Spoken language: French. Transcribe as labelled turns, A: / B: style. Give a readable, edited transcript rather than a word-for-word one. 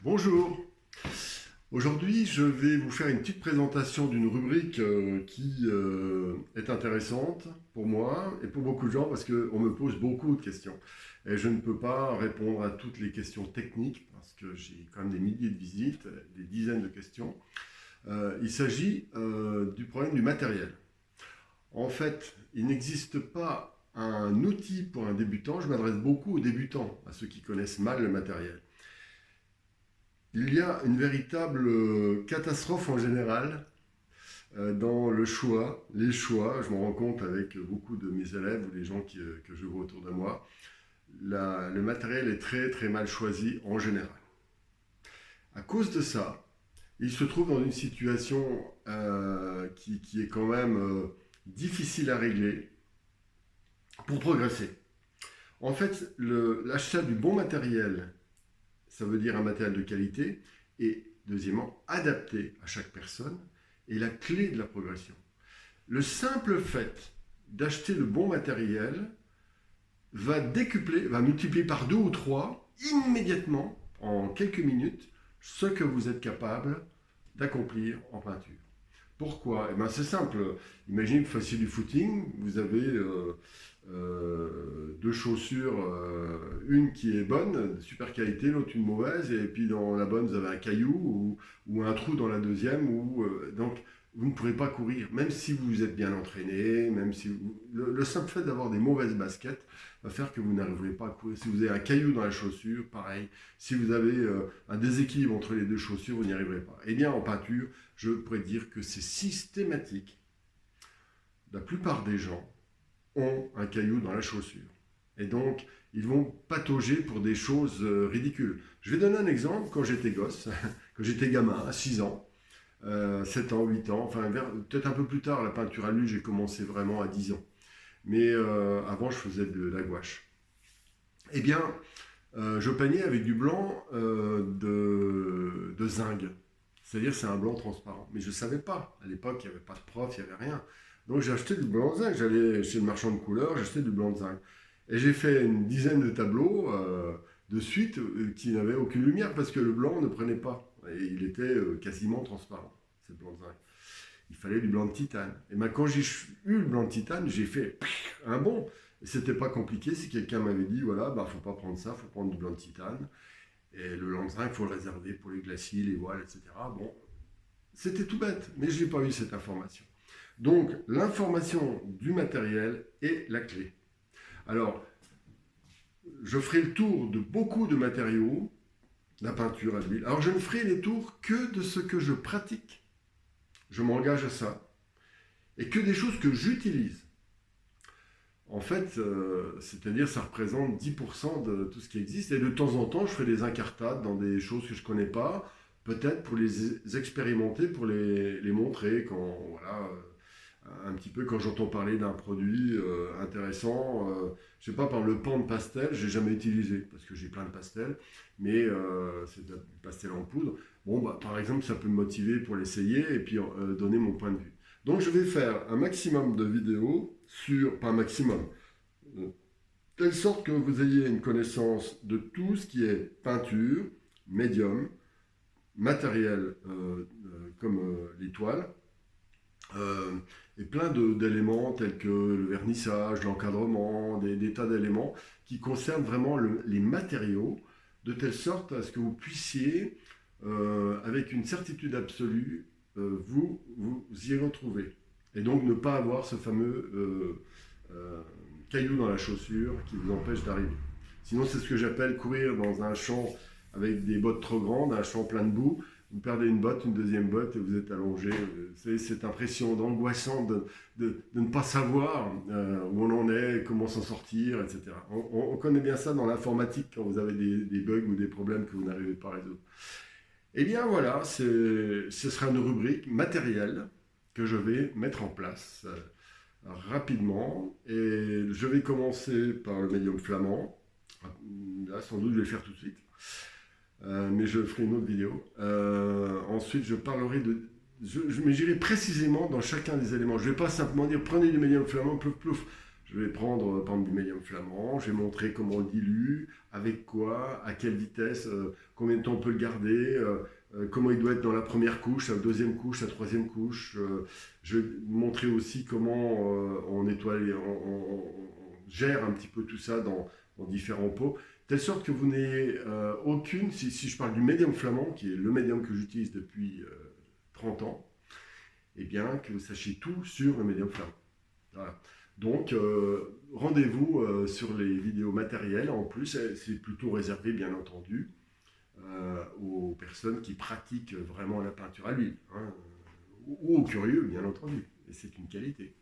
A: Bonjour, aujourd'hui je vais vous faire une petite présentation d'une rubrique qui est intéressante pour moi et pour beaucoup de gens parce qu'on me pose beaucoup de questions. Et je ne peux pas répondre à toutes les questions techniques parce que j'ai quand même des milliers de visites, des dizaines de questions. Il s'agit du problème du matériel. En fait, il n'existe pas un outil pour un débutant. Je m'adresse beaucoup aux débutants, à ceux qui connaissent mal le matériel. Il y a une véritable catastrophe en général dans le choix, les choix. Je m'en rends compte avec beaucoup de mes élèves ou les gens que je vois autour de moi. Le matériel est très très mal choisi en général. À cause de ça, il se trouve dans une situation qui est quand même difficile à régler pour progresser. En fait, l'achat du bon matériel, ça veut dire un matériel de qualité, et deuxièmement, adapté à chaque personne, est la clé de la progression. Le simple fait d'acheter le bon matériel va décupler, va multiplier par 2 ou 3 immédiatement, en quelques minutes, ce que vous êtes capable d'accomplir en peinture. Pourquoi? Eh ben, c'est simple. Imaginez que vous fassiez du footing, vous avez deux chaussures, une qui est bonne, de super qualité, l'autre une mauvaise, et puis dans la bonne vous avez un caillou ou un trou dans la deuxième, donc vous ne pourrez pas courir, même si vous êtes bien entraîné, même si le simple fait d'avoir des mauvaises baskets va faire que vous n'arriverez pas à courir. Si vous avez un caillou dans la chaussure, pareil. Si vous avez un déséquilibre entre les deux chaussures, vous n'y arriverez pas. Eh bien, en peinture, je pourrais dire que c'est systématique. La plupart des gens ont un caillou dans la chaussure. Et donc, ils vont patauger pour des choses ridicules. Je vais donner un exemple. Quand j'étais gosse, quand j'étais gamin, à 6 ans, 7 ans, 8 ans, enfin peut-être un peu plus tard, la peinture à l'huile, j'ai commencé vraiment à 10 ans. Mais avant, je faisais de la gouache. Eh bien, je peignais avec du blanc de zinc. C'est-à-dire c'est un blanc transparent. Mais je ne savais pas. À l'époque, il n'y avait pas de prof, il n'y avait rien. Donc j'ai acheté du blanc de zinc. J'allais chez le marchand de couleurs, j'ai acheté du blanc de zinc. Et j'ai fait une dizaine de tableaux de suite qui n'avaient aucune lumière parce que le blanc ne prenait pas. Et il était quasiment transparent, ce blanc de zinc. Il fallait du blanc de titane. Et ben, quand j'ai eu le blanc de titane, j'ai fait un bond. Et c'était pas compliqué. Si quelqu'un m'avait dit, voilà, bah, faut pas prendre ça, faut prendre du blanc de titane. Et le blanc de zinc, faut le réserver pour les glacis, les voiles, etc. Bon, c'était tout bête, mais je n'ai pas eu cette information. Donc, l'information du matériel est la clé. Alors, je ferai le tour de beaucoup de matériaux, la peinture à l'huile. Alors, je ne ferai les tours que de ce que je pratique. Je m'engage à ça. Et que des choses que j'utilise. En fait, c'est-à-dire ça représente 10% de tout ce qui existe. Et de temps en temps, je fais des incartades dans des choses que je ne connais pas, peut-être pour les expérimenter, pour les montrer quand, voilà, un petit peu quand j'entends parler d'un produit intéressant. Je sais pas, par le pan de pastel, j'ai jamais utilisé parce que j'ai plein de pastels, mais c'est du pastel en poudre. Bon, bah, par exemple, ça peut me motiver pour l'essayer et puis donner mon point de vue. Donc, je vais faire un maximum de vidéos sur, pas un maximum, telle sorte que vous ayez une connaissance de tout ce qui est peinture, médium, matériel comme les toiles, euh, et plein d'éléments tels que le vernissage, l'encadrement, des tas d'éléments qui concernent vraiment les matériaux, de telle sorte à ce que vous puissiez, avec une certitude absolue, vous y retrouver. Et donc ne pas avoir ce fameux caillou dans la chaussure qui vous empêche d'arriver. Sinon, c'est ce que j'appelle courir dans un champ avec des bottes trop grandes, un champ plein de boue. Vous perdez une botte, une deuxième botte et vous êtes allongé. C'est cette impression d'angoissant de ne pas savoir où on en est, comment s'en sortir, etc. On connaît bien ça dans l'informatique quand vous avez des bugs ou des problèmes que vous n'arrivez pas à résoudre. Eh bien voilà, ce sera une rubrique matérielle que je vais mettre en place rapidement. Et je vais commencer par le médium flamand. Là, sans doute, je vais le faire tout de suite. Mais je ferai une autre vidéo. Ensuite, je parlerai de. Mais j'irai précisément dans chacun des éléments. Je ne vais pas simplement dire prenez du médium flamand, plouf plouf. Je vais prendre, par exemple, du médium flamand, je vais montrer comment on le dilue, avec quoi, à quelle vitesse, combien de temps on peut le garder, comment il doit être dans la première couche, la deuxième couche, la troisième couche. Je vais montrer aussi comment on nettoie, on gère un petit peu tout ça dans différents pots, telle sorte que vous n'ayez aucune, si je parle du médium flamand, qui est le médium que j'utilise depuis 30 ans, et bien que vous sachiez tout sur le médium flamand. Voilà. Donc, rendez-vous sur les vidéos matérielles. En plus, c'est plutôt réservé, bien entendu, aux personnes qui pratiquent vraiment la peinture à l'huile, hein, ou aux curieux, bien entendu. Et c'est une qualité.